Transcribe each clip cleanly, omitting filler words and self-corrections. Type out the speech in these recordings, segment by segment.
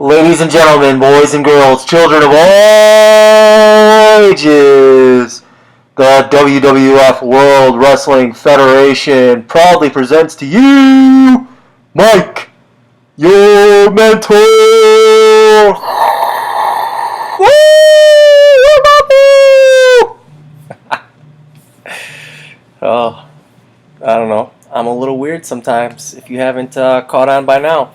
Ladies and gentlemen, boys and girls, children of all ages, the WWF World Wrestling Federation proudly presents to you Mike, your mentor. Woo! Oh, I don't know. I'm a little weird sometimes, if you haven't caught on by now.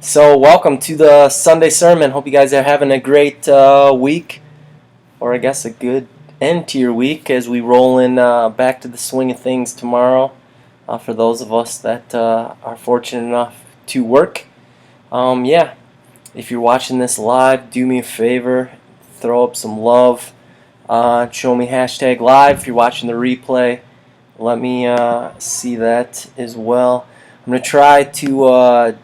So welcome to the Sunday sermon. Hope you guys are having a great week, or I guess a good end to your week as we roll in back to the swing of things tomorrow. For those of us that are fortunate enough to work. If you're watching this live, do me a favor, throw up some love, show me hashtag live. If you're watching the replay, let me see that as well. I'm going to try to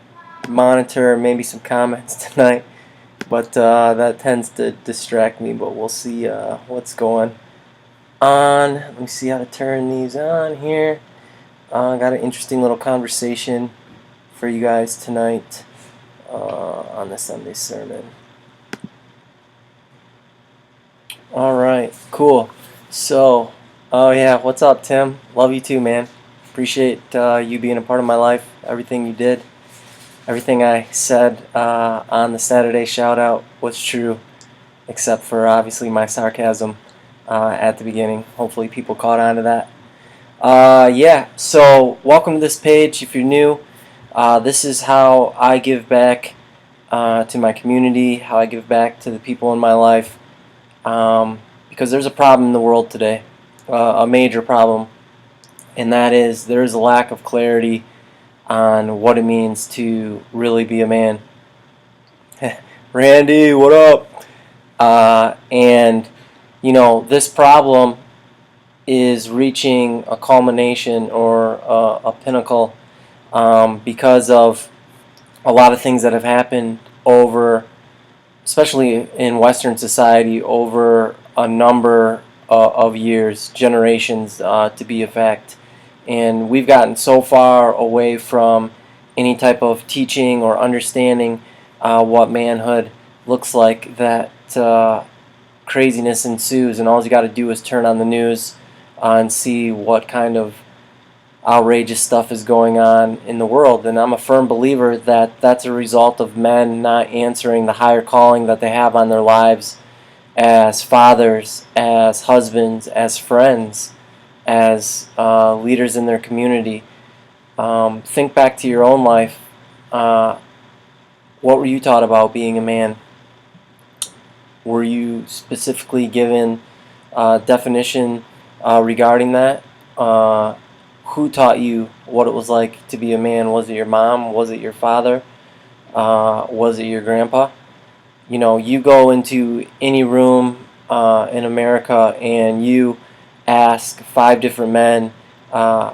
monitor maybe some comments tonight, but that tends to distract me, but we'll see what's going on. Let me see how to turn these on here. I got an interesting little conversation for you guys tonight on the Sunday sermon. Alright, cool. So, oh yeah, what's up, Tim? Love you too, man. Appreciate you being a part of my life, everything you did. Everything I said on the Saturday shout-out was true, except for obviously my sarcasm at the beginning. Hopefully people caught on to that. So welcome to this page if you're new. This is how I give back to my community, how I give back to the people in my life, because there's a problem in the world today, a major problem, and that is there's a lack of clarity on what it means to really be a man. Randy, what up? And you know, this problem is reaching a culmination or a pinnacle because of a lot of things that have happened over, especially in Western society, over a number of years, generations to be a fact. And we've gotten so far away from any type of teaching or understanding what manhood looks like that craziness ensues, and all you got to do is turn on the news and see what kind of outrageous stuff is going on in the world. And I'm a firm believer that that's a result of men not answering the higher calling that they have on their lives as fathers, as husbands, as friends, as leaders in their community. Think back to your own life. What were you taught about being a man? Were you specifically given definition regarding that? Who taught you what it was like to be a man? Was it your mom? Was it your father? Was it your grandpa? You know, you go into any room in America and you ask 5 different men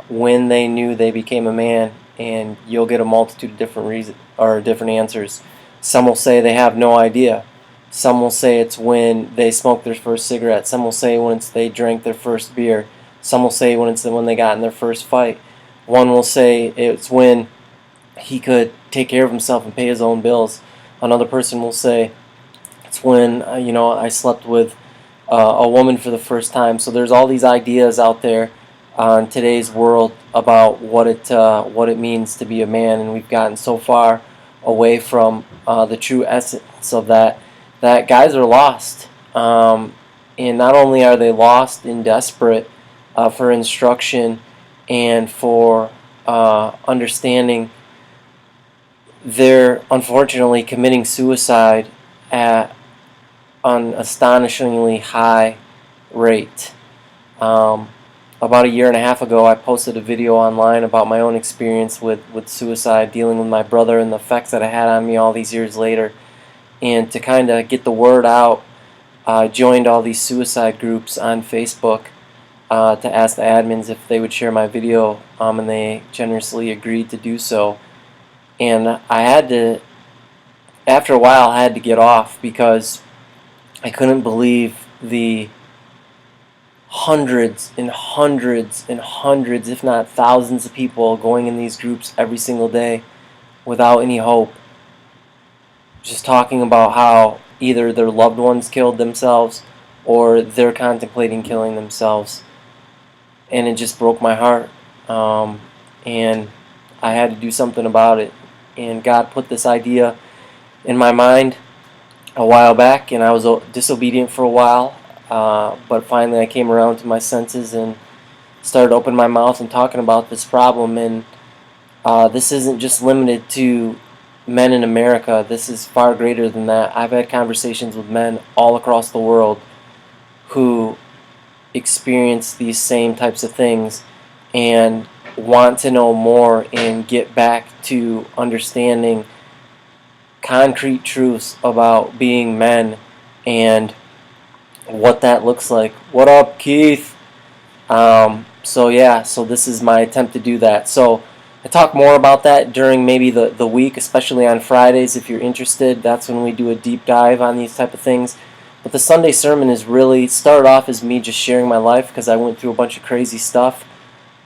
when they knew they became a man, and you'll get a multitude of different reasons or different answers. Some will say they have no idea. Some will say it's when they smoked their first cigarette. Some will say when they drank their first beer. Some will say when they got in their first fight. One will say it's when he could take care of himself and pay his own bills. Another person will say it's when I slept with a woman for the first time. So there's all these ideas out there in today's world about what it means to be a man, and we've gotten so far away from the true essence of that guys are lost. And not only are they lost and desperate for instruction and for understanding, they're unfortunately committing suicide at an astonishingly high rate. About a year and a half ago, I posted a video online about my own experience with suicide, dealing with my brother and the effects that it had on me all these years later. And to kind of get the word out, I joined all these suicide groups on Facebook to ask the admins if they would share my video, and they generously agreed to do so. And I had to, after a while, I had to get off because I couldn't believe the hundreds and hundreds and hundreds, if not thousands of people going in these groups every single day without any hope. just talking about how either their loved ones killed themselves or they're contemplating killing themselves. And it just broke my heart. And I had to do something about it. And God put this idea in my mind a while back, and I was disobedient for a while. But finally, I came around to my senses and started opening my mouth and talking about this problem. And this isn't just limited to men in America. This is far greater than that. I've had conversations with men all across the world who experience these same types of things and want to know more and get back to understanding concrete truths about being men and what that looks like. What up, Keith? So this is my attempt to do that. So I talk more about that during maybe the week, especially on Fridays. If you're interested, that's when we do a deep dive on these type of things. But the Sunday sermon is really started off as me just sharing my life because I went through a bunch of crazy stuff,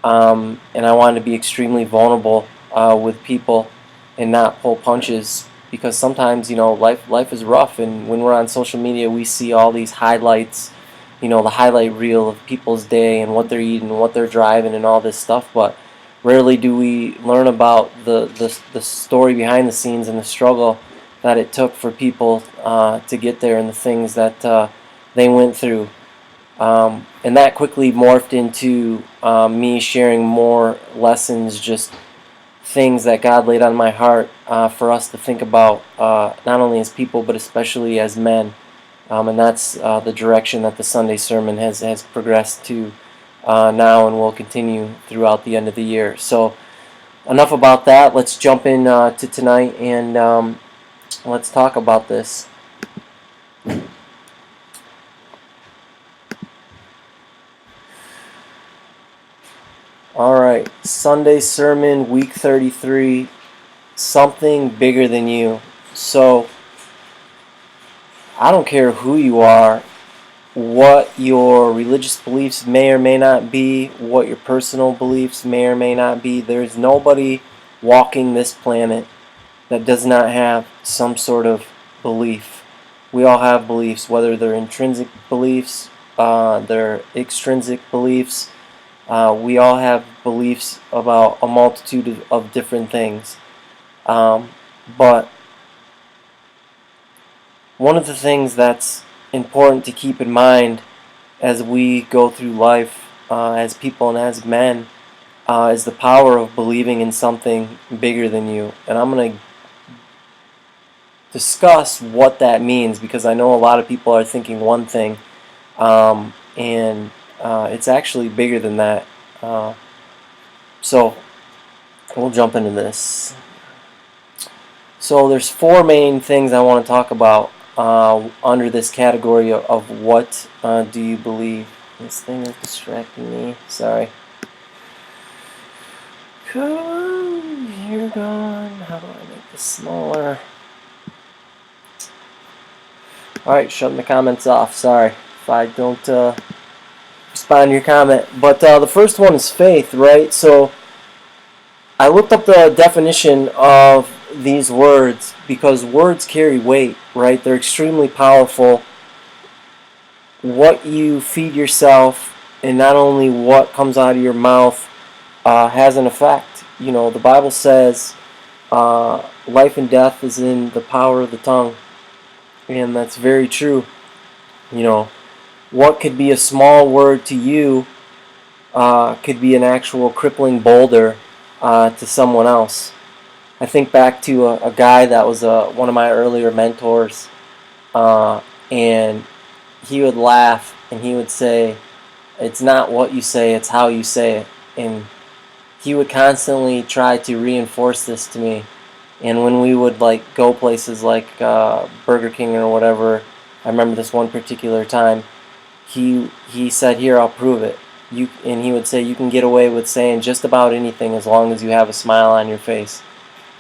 and I wanted to be extremely vulnerable with people and not pull punches, because sometimes life is rough, and when we're on social media we see all these highlights, the highlight reel of people's day and what they're eating and what they're driving and all this stuff, but rarely do we learn about the story behind the scenes and the struggle that it took for people to get there and the things that they went through. And that quickly morphed into me sharing more lessons, just things that God laid on my heart for us to think about, not only as people but especially as men. And that's the direction that the Sunday sermon has progressed to now and will continue throughout the end of the year. So enough about that. Let's jump in to tonight and let's talk about this. Alright, Sunday sermon, week 33, something bigger than you. So, I don't care who you are, what your religious beliefs may or may not be, what your personal beliefs may or may not be. There's nobody walking this planet that does not have some sort of belief. We all have beliefs, whether they're intrinsic beliefs, they're extrinsic beliefs. We all have beliefs about a multitude of different things. But one of the things that's important to keep in mind as we go through life as people and as men is the power of believing in something bigger than you. And I'm going to discuss what that means, because I know a lot of people are thinking one thing, and it's actually bigger than that. So we'll jump into this. So there's four main things I want to talk about under this category of what do you believe. This thing is distracting me. Sorry. Come on, you're gone. How do I make this smaller? Alright, shutting the comments off. Sorry if I don't respond to your comment. But the first one is faith, right? So I looked up the definition of these words because words carry weight, right? They're extremely powerful. What you feed yourself and not only what comes out of your mouth has an effect. The Bible says life and death is in the power of the tongue. And that's very true. What could be a small word to you could be an actual crippling boulder to someone else. I think back to a guy that was one of my earlier mentors, and he would laugh and he would say, "It's not what you say, it's how you say it." And he would constantly try to reinforce this to me. And when we would go places like Burger King or whatever, I remember this one particular time, he said, "Here, I'll prove it." And he would say, "You can get away with saying just about anything as long as you have a smile on your face."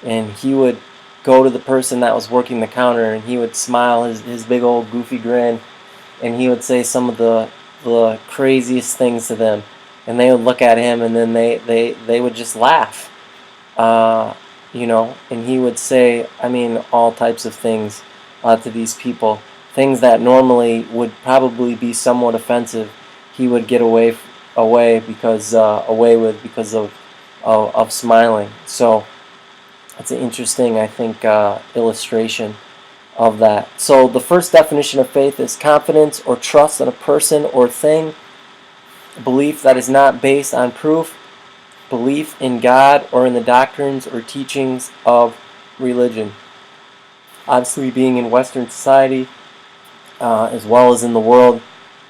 And he would go to the person that was working the counter and he would smile his big old goofy grin, and he would say some of the craziest things to them, and they would look at him and then they would just laugh. and he would say, I mean, all types of things to these people, things that normally would probably be somewhat offensive. He would get away with because of smiling. So it's an interesting, I think, illustration of that. So the first definition of faith is confidence or trust in a person or thing, belief that is not based on proof, belief in God or in the doctrines or teachings of religion. Obviously, being in Western society, as well as in the world,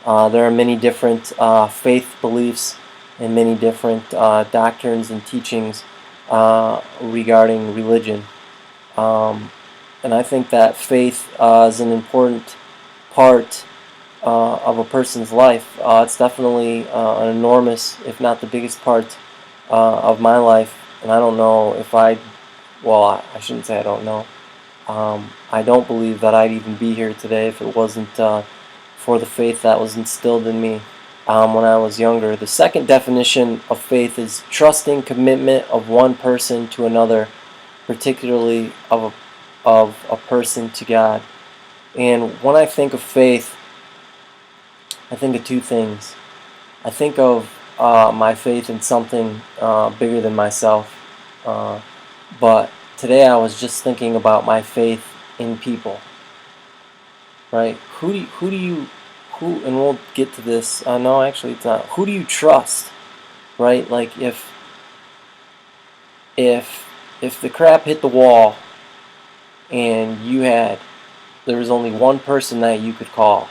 there are many different faith beliefs and many different doctrines and teachings regarding religion. And I think that faith is an important part of a person's life. It's definitely an enormous, if not the biggest part of my life. And I don't know if I shouldn't say I don't know. I don't believe that I'd even be here today if it wasn't for the faith that was instilled in me when I was younger. The second definition of faith is trusting commitment of one person to another, particularly of a person to God. And when I think of faith, I think of two things. I think of my faith in something bigger than myself. But today I was just thinking about my faith in people. Right? And we'll get to this. No, actually, it's not. Who do you trust? Right? Like if the crap hit the wall, and there was only one person that you could call.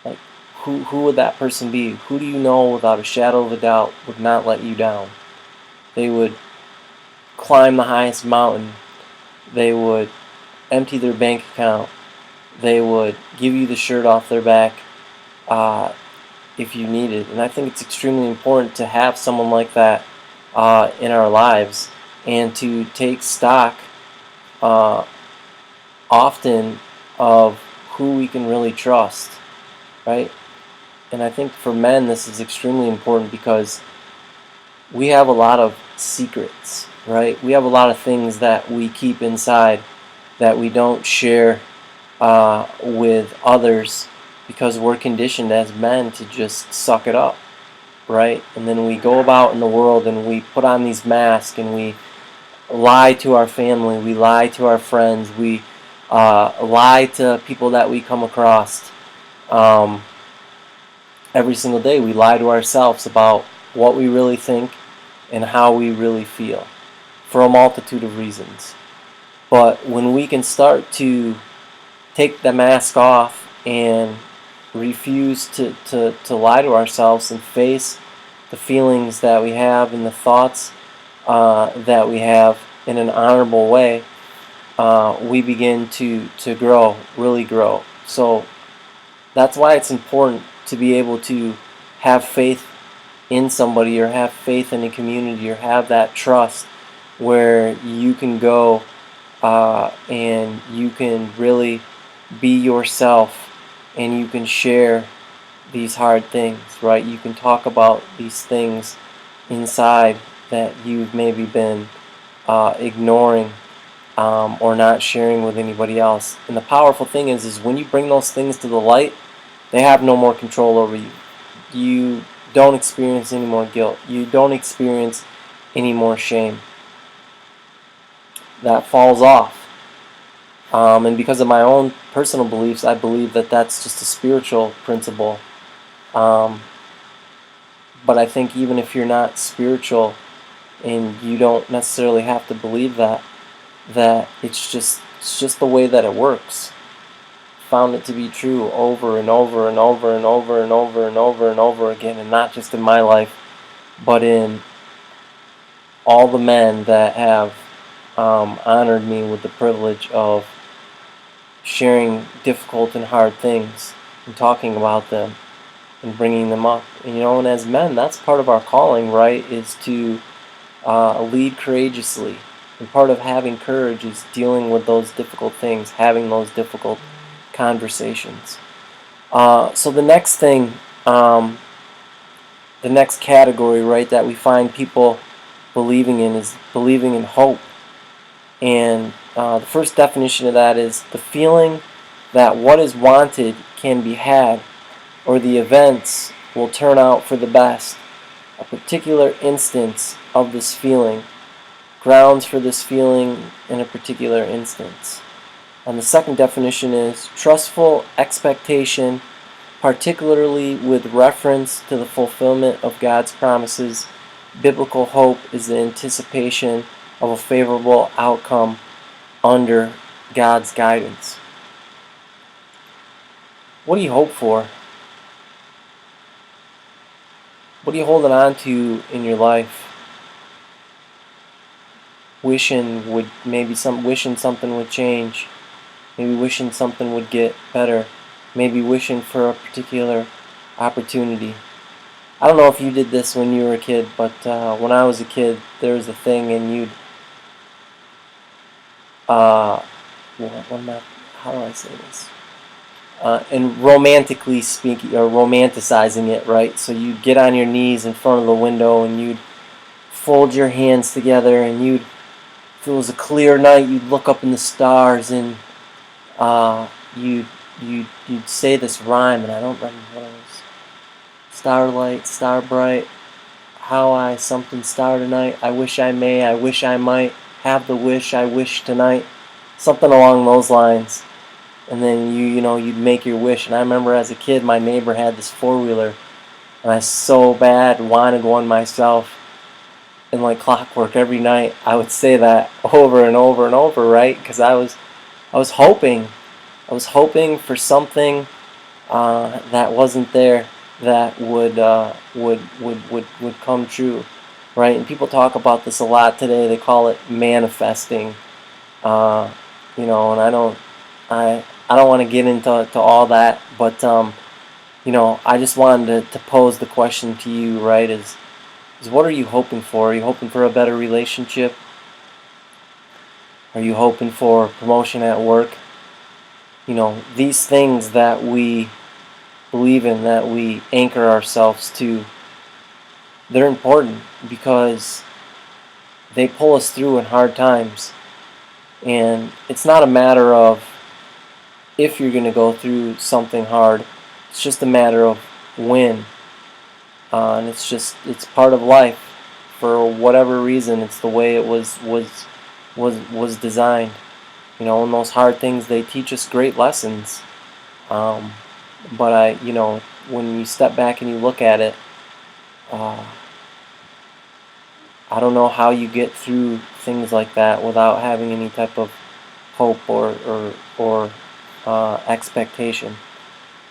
Like, who would that person be? Who do you know without a shadow of a doubt would not let you down? They would climb the highest mountain. They would empty their bank account. They would give you the shirt off their back if you needed. And I think it's extremely important to have someone like that in our lives and to take stock often of who we can really trust, right? And I think for men this is extremely important because we have a lot of secrets, right? We have a lot of things that we keep inside that we don't share with others because we're conditioned as men to just suck it up, right? And then we go about in the world and we put on these masks and we lie to our family, we lie to our friends, we lie to people that we come across. Every single day we lie to ourselves about what we really think and how we really feel for a multitude of reasons. But when we can start to take the mask off and refuse to lie to ourselves and face the feelings that we have and the thoughts that we have in an honorable way, we begin to grow, really grow. So that's why it's important to be able to have faith in somebody or have faith in a community or have that trust where you can go and you can really be yourself and you can share these hard things, right? You can talk about these things inside that you've maybe been ignoring or not sharing with anybody else. And the powerful thing is when you bring those things to the light, they have no more control over you. You don't experience any more guilt. You don't experience any more shame. That falls off. And because of my own personal beliefs, I believe that that's just a spiritual principle. But I think even if you're not spiritual and you don't necessarily have to believe that it's just the way that it works. Found it to be true over and over and over and over and over and over and over again, and not just in my life, but in all the men that have honored me with the privilege of sharing difficult and hard things and talking about them and bringing them up. And as men, that's part of our calling, right, is to lead courageously. And part of having courage is dealing with those difficult things, having those difficult conversations. So the next thing, the next category, right, that we find people believing in is believing in hope. And the first definition of that is the feeling that what is wanted can be had, or the events will turn out for the best. A particular instance of this feeling, grounds for this feeling in a particular instance. And the second definition is trustful expectation, particularly with reference to the fulfillment of God's promises. Biblical hope is the anticipation of a favorable outcome under God's guidance. What do you hope for? What are you holding on to in your life? Wishing something would change. Maybe wishing something would get better. Maybe wishing for a particular opportunity. I don't know if you did this when you were a kid, but when I was a kid, there was a thing, and you'd how do I say this? And romantically speaking, or romanticizing it, right? So you'd get on your knees in front of the window, and you'd fold your hands together, and if it was a clear night, you'd look up in the stars, and you'd say this rhyme, and I don't remember what it was. Starlight, star bright, how I something star tonight. I wish I may, I wish I might have the wish I wish tonight. Something along those lines. And then you'd make your wish. And I remember as a kid, my neighbor had this four-wheeler, and I so bad wanted one myself. And like clockwork, every night I would say that over and over and over, right? Because I was hoping for something that wasn't there, that would come true, right? And people talk about this a lot today. They call it manifesting, and I don't want to get into all that, but I just wanted to pose the question to you, right? Is what are you hoping for? Are you hoping for a better relationship? Are you hoping for promotion at work? These things that we believe in, that we anchor ourselves to, they're important because they pull us through in hard times. And it's not a matter of if you're going to go through something hard. It's just a matter of when. And it's part of life. For whatever reason, it's the way it was designed. And those hard things, they teach us great lessons. But when you step back and you look at it, I don't know how you get through things like that without having any type of hope or expectation.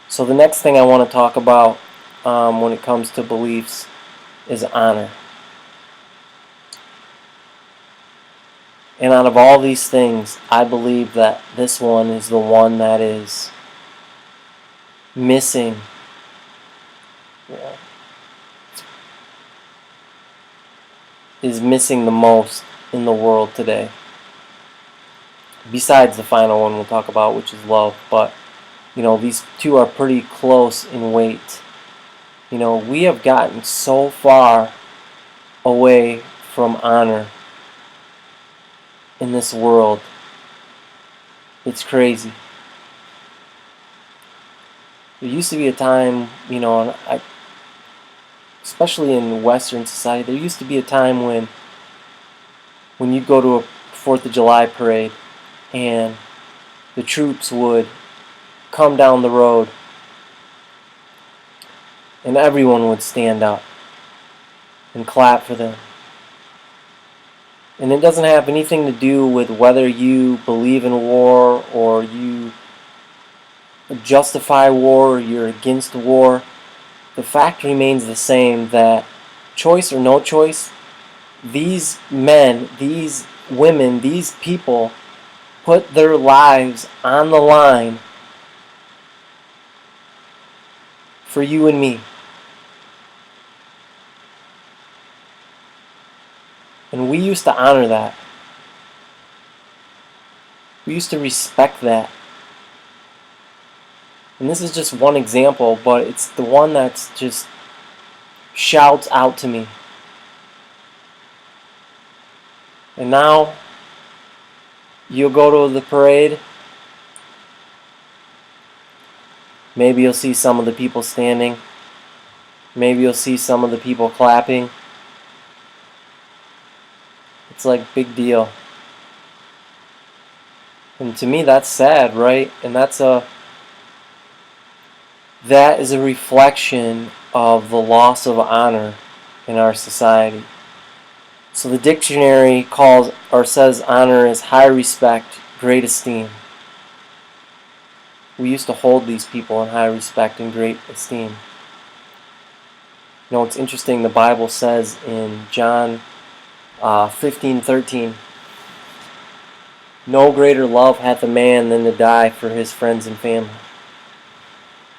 So the next thing I want to talk about when it comes to beliefs is honor. And out of all these things, I believe that this one is the one that is missing. Is missing the most in the world today. Besides the final one we'll talk about, which is love. But, these two are pretty close in weight. We have gotten so far away from honor in this world. It's crazy. There used to be a time, especially in Western society, there used to be a time when you'd go to a 4th of July parade and the troops would come down the road and everyone would stand up and clap for them. And it doesn't have anything to do with whether you believe in war or you justify war or you're against war. The fact remains the same that choice or no choice, these men, these women, these people put their lives on the line for you and me. And we used to honor that. We used to respect that. And this is just one example, but it's the one that's just shouts out to me. And now You'll go to the parade. Maybe you'll see some of the people standing. Maybe you'll see some of the people clapping. It's like big deal. And to me that's sad, right? And that is a reflection of the loss of honor in our society. So the dictionary calls or says honor is high respect, great esteem. We used to hold these people in high respect and great esteem. You know, it's interesting, the Bible says in John 15:13, no greater love hath a man than to die for his friends and family.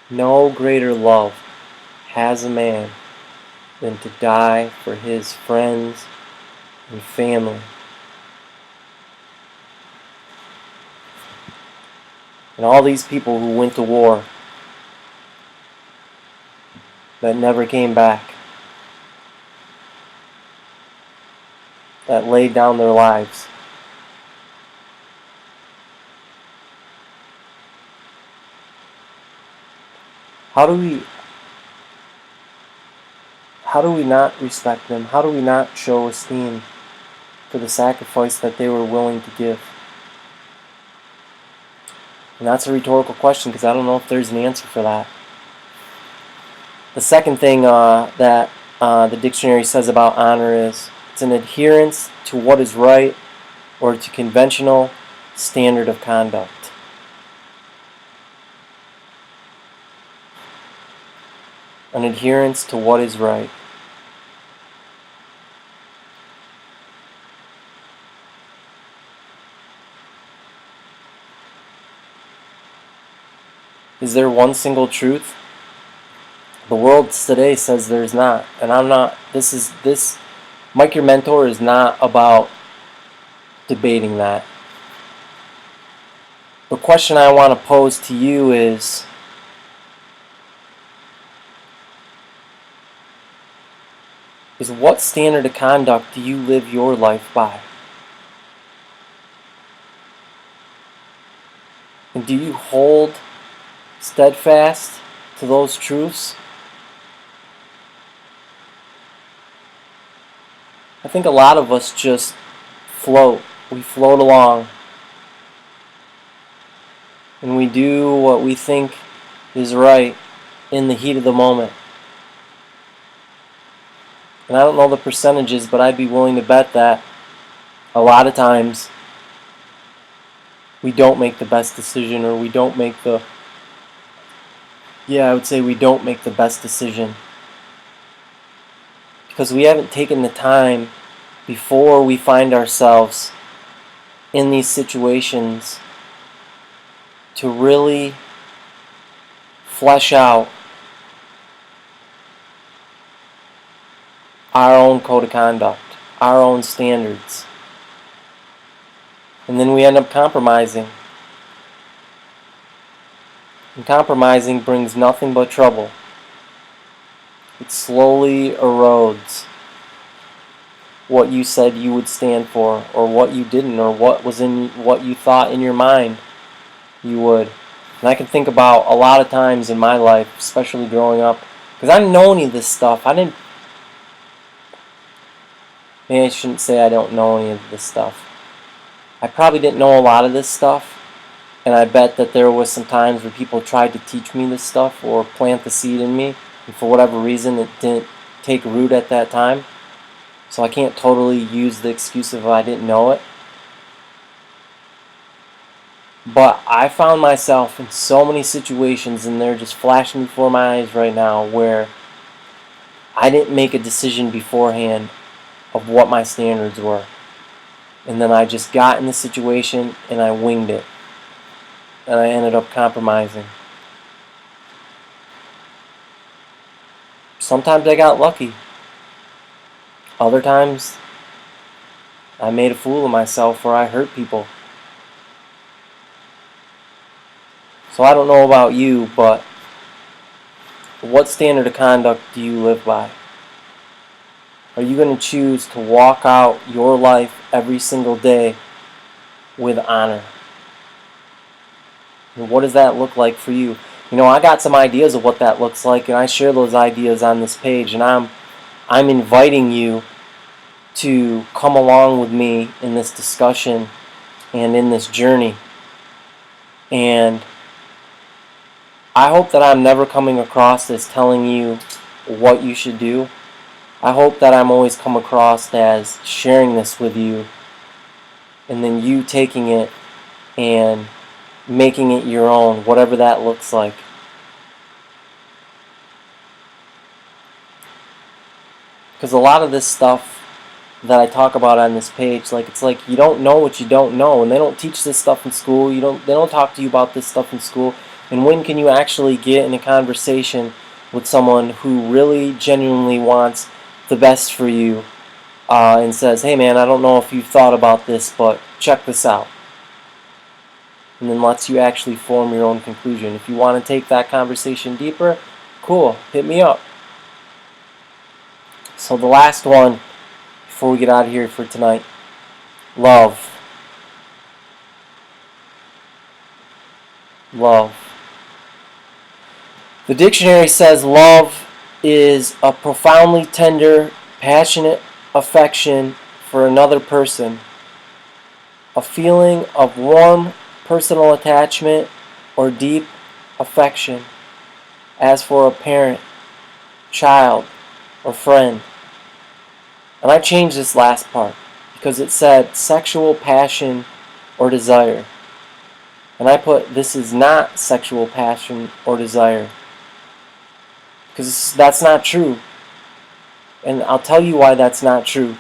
No greater love has a man than to die for his friends and family. And all these people who went to war that never came back, that laid down their lives. How do we not respect them? How do we not show esteem for the sacrifice that they were willing to give? And that's a rhetorical question because I don't know if there's an answer for that. The second thing that the dictionary says about honor is it's an adherence to what is right or to conventional standard of conduct. An adherence to what is right. Is there one single truth? The world today says there's not, and I'm not. This Mike Your Mentor is not about debating that. The question I want to pose to you is, what standard of conduct do you live your life by? And do you hold steadfast to those truths? I think a lot of us just float. We float along. And we do what we think is right in the heat of the moment. And I don't know the percentages, but I'd be willing to bet that a lot of times we don't make the best decision, or we don't make the we don't make the best decision because we haven't taken the time before we find ourselves in these situations to really flesh out our own code of conduct, our own standards. And then we end up compromising. And compromising brings nothing but trouble. It slowly erodes what you said you would stand for, or what you didn't, or what you thought in your mind you would. And I can think about a lot of times in my life, especially growing up, because I didn't know any of this stuff. Maybe I shouldn't say I don't know any of this stuff. I probably didn't know a lot of this stuff. And I bet that there was some times where people tried to teach me this stuff or plant the seed in me, and for whatever reason it didn't take root at that time. So I can't totally use the excuse of I didn't know it. But I found myself in so many situations, and they're just flashing before my eyes right now, where I didn't make a decision beforehand of what my standards were. And then I just got in the situation and I winged it. And I ended up compromising. Sometimes I got lucky. Other times I made a fool of myself, or I hurt people. So I don't know about you, but what standard of conduct do you live by? Are you going to choose to walk out your life every single day with honor. And what does that look like for you? You know, I got some ideas of what that looks like, and I share those ideas on this page, and I'm inviting you to come along with me in this discussion and in this journey. And I hope that I'm never coming across as telling you what you should do. I hope that I'm always come across as sharing this with you, and then you taking it and making it your own, whatever that looks like. Because a lot of this stuff that I talk about on this page, it's like you don't know what you don't know, and they don't teach this stuff in school. They don't talk to you about this stuff in school. And when can you actually get in a conversation with someone who really genuinely wants the best for you, and says, hey man, I don't know if you've thought about this, but check this out, and then lets you actually form your own conclusion. If you want to take that conversation deeper, cool, hit me up. So the last one before we get out of here for tonight, love. Love. The dictionary says love is a profoundly tender, passionate affection for another person, a feeling of warm personal attachment or deep affection, as for a parent, child, or friend. And I changed this last part because it said sexual passion or desire. And I put this is not sexual passion or desire, because that's not true. And I'll tell you why that's not true.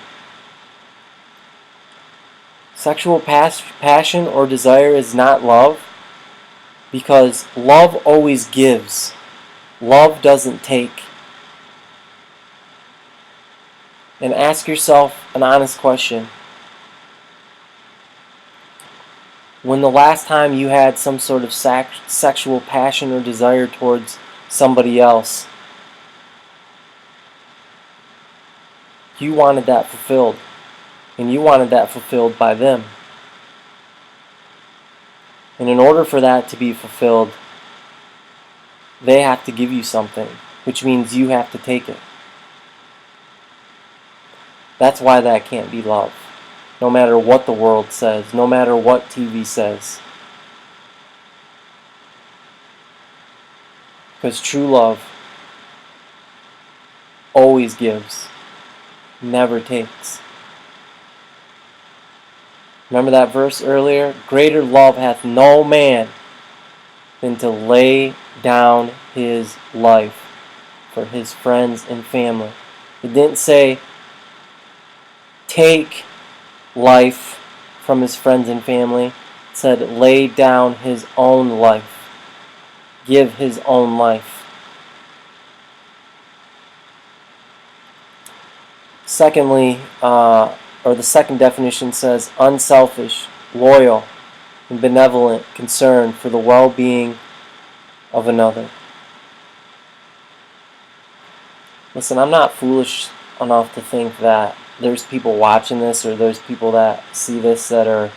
Sexual passion or desire is not love, because love always gives. Love doesn't take. And ask yourself an honest question. When the last time you had some sort of sexual passion or desire towards somebody else, you wanted that fulfilled, and you wanted that fulfilled by them. And in order for that to be fulfilled, they have to give you something, which means you have to take it. That's why that can't be love. No matter what the world says, no matter what TV says. Because true love always gives, never takes. Remember that verse earlier? Greater love hath no man than to lay down his life for his friends and family. It didn't say take life from his friends and family. It said lay down his own life. Give his own life. Secondly, or the second definition says unselfish, loyal, and benevolent concern for the well-being of another. Listen, I'm not foolish enough to think that there's people watching this, or there's people that see this that are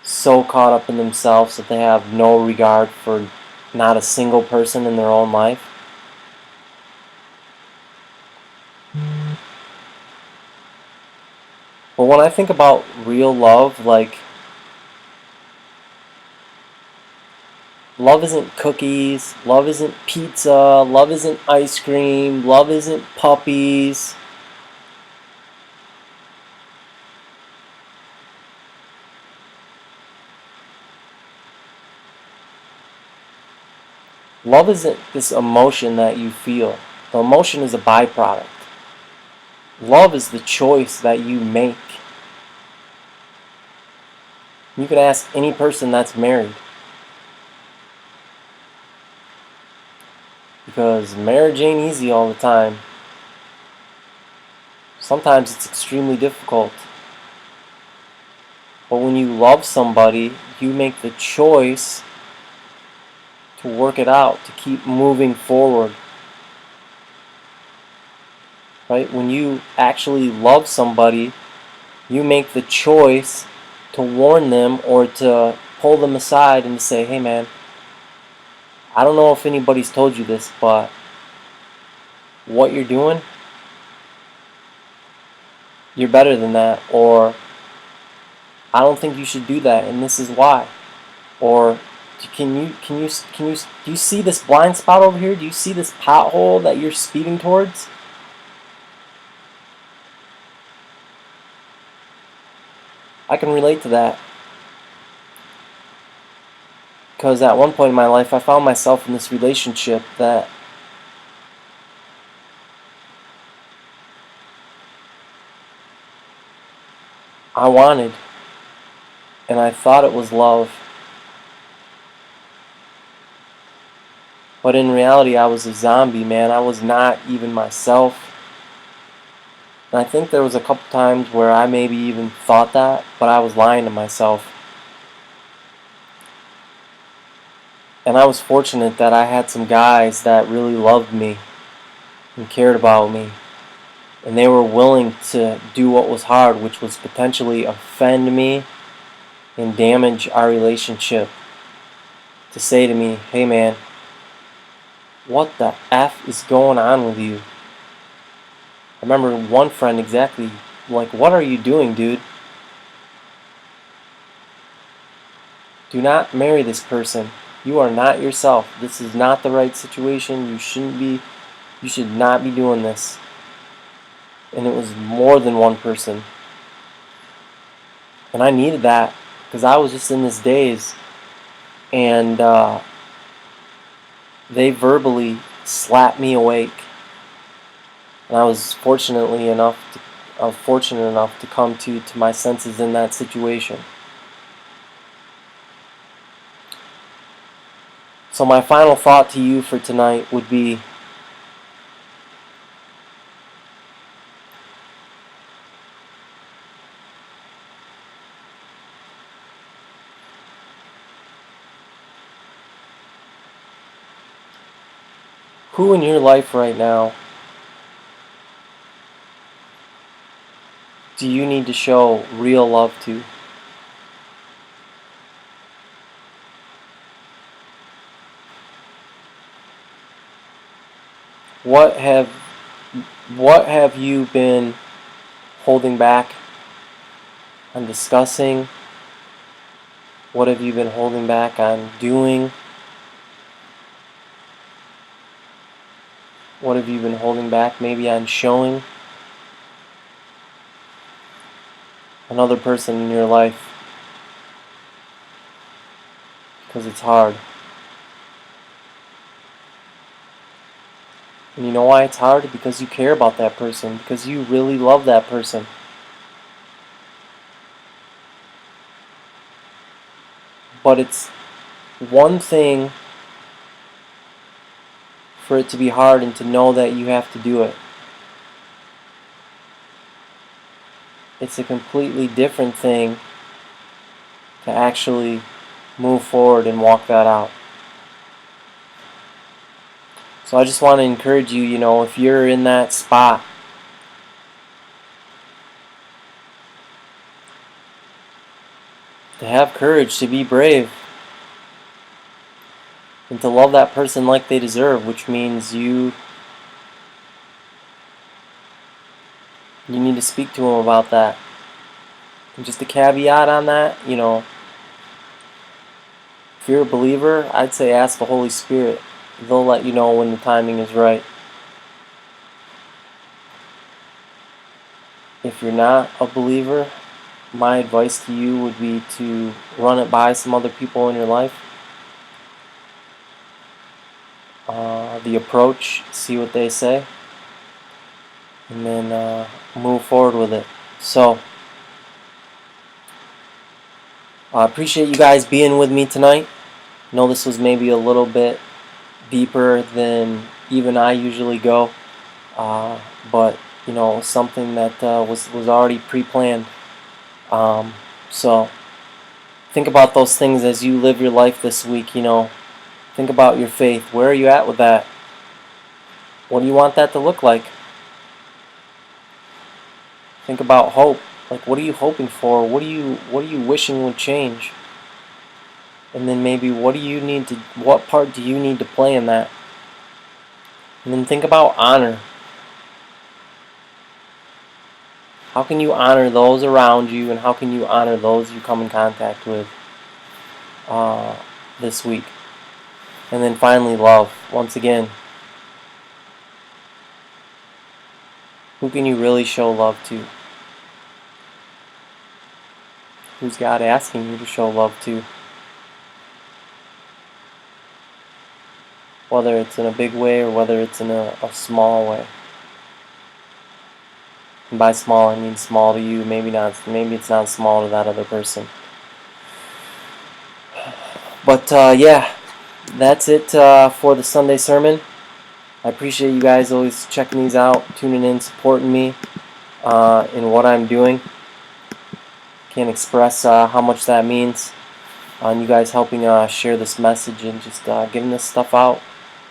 so caught up in themselves that they have no regard for not a single person in their own life. But when I think about real love, love isn't cookies, love isn't pizza, love isn't ice cream, love isn't puppies. Love isn't this emotion that you feel. The emotion is a byproduct. Love is the choice that you make. You can ask any person that's married. Because marriage ain't easy all the time. Sometimes it's extremely difficult. But when you love somebody, you make the choice to work it out, to keep moving forward. Right? When you actually love somebody, you make the choice warn them or to pull them aside and to say, hey man, I don't know if anybody's told you this, but what you're doing, you're better than that, or I don't think you should do that, and this is why. Or do you see this blind spot over here? Do you see this pothole that you're speeding towards? I can relate to that. Because at one point in my life, I found myself in this relationship that I wanted, and I thought it was love. But in reality, I was a zombie, man. I was not even myself. And I think there was a couple times where I maybe even thought that, but I was lying to myself. And I was fortunate that I had some guys that really loved me and cared about me. And they were willing to do what was hard, which was potentially offend me and damage our relationship. To say to me, hey man, what the F is going on with you? I remember one friend exactly, like, what are you doing, dude? Do not marry this person. You are not yourself. This is not the right situation. You should not be doing this. And it was more than one person. And I needed that because I was just in this daze. And they verbally slapped me awake. And I was fortunate enough to come to my senses in that situation. So my final thought to you for tonight would be, who in your life right now do you need to show real love to? What have you been holding back on discussing? What have you been holding back on doing? What have you been holding back maybe on showing another person in your life? Because it's hard. And you know why it's hard? Because you care about that person. Because you really love that person. But it's one thing for it to be hard and to know that you have to do it. It's a completely different thing to actually move forward and walk that out. So I just want to encourage you, if you're in that spot, to have courage, to be brave, and to love that person like they deserve, which means you need to speak to them about that. And just a caveat on that, if you're a believer, I'd say ask the Holy Spirit. They'll let you know when the timing is right. If you're not a believer, my advice to you would be to run it by some other people in your life. The approach, see what they say, and then move forward with it. So, I appreciate you guys being with me tonight. I know this was maybe a little bit deeper than even I usually go, but something that was already pre-planned. So think about those things as you live your life this week. Think about your faith. Where are you at with that? What do you want that to look like? Think about hope. Like, what are you hoping for? What are you wishing would change? And then maybe what part do you need to play in that? And then think about honor. How can you honor those around you, and how can you honor those you come in contact with this week? And then finally, love. Once again, who can you really show love to? Who's God asking you to show love to? Whether it's in a big way or whether it's in a small way. And by small, I mean small to you. Maybe not. Maybe it's not small to that other person. But yeah, that's it for the Sunday sermon. I appreciate you guys always checking these out, tuning in, supporting me in what I'm doing. Can't express how much that means. And you guys helping share this message and just getting this stuff out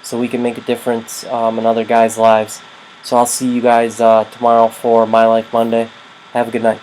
so we can make a difference in other guys' lives. So I'll see you guys tomorrow for My Life Monday. Have a good night.